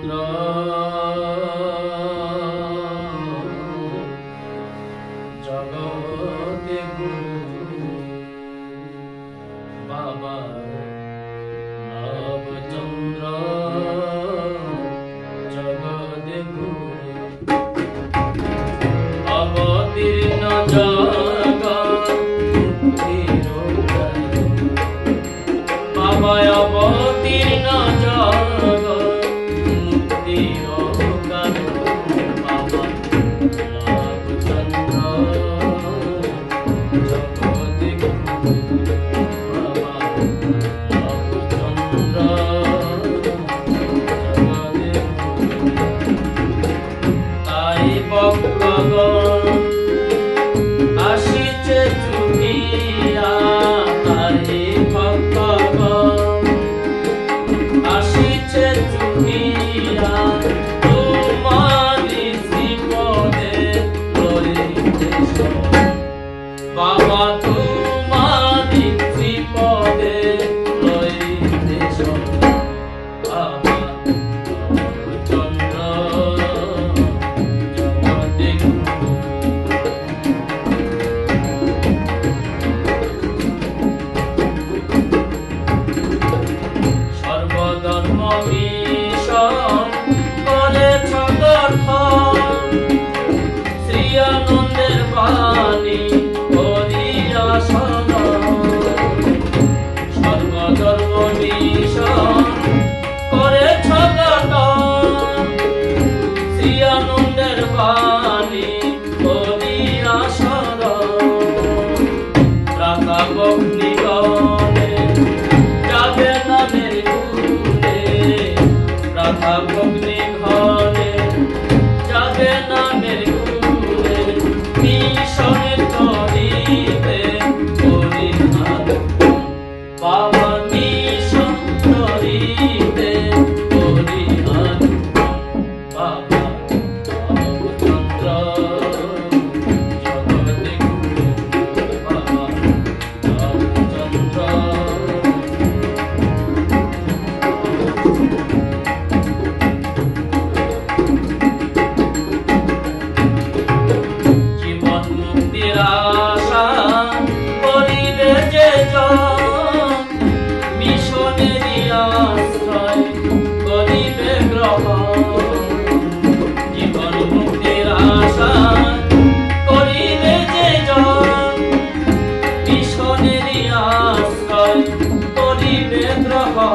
চন্দ্র জগতে গুরু বাবা নবচন্দ্র জগতে গুরু অবতীর্ণ জগৎ মুক্তির বাবা অবতীর্ণ জগৎ মুক্তির বাবা নবচন্দ্র জগতে গুরু বাবা নবচন্দ্র জগতে গুরু তাই ভক্তগণ আসিছে ছুটিয়া তাই ভক্তগণ আসিছে ছুটিয়া তোমারি শ্রীপদে লইতে বাবা তোমারি শ্রীপদে লইতে বাবা নবচন্দ্র জগতে গুরু সর্বধর্ম মিশন করেছ গঠন শ্রী আনন্দের বাণী করিয়া শরণ সর্বধর্ম মিশন করেছ গঠন শ্রী আনন্দের বাণী করিয়া শরণ প্রাতাবগ্নিগণে যাবে নামের গুণে প্রাতাবগ্নি ঘনে যাবে নামের গুণে মিশনে করিবে পরিহার বাবা মিশন করিবে পরিহার বাবা নবচন্দ্র জগতে গুরু বাবা নবচন্দ্র জীবন মুক্তির আশা করিবে যে জন মিশনেরই আশ্রয় করিবে গ্রহণ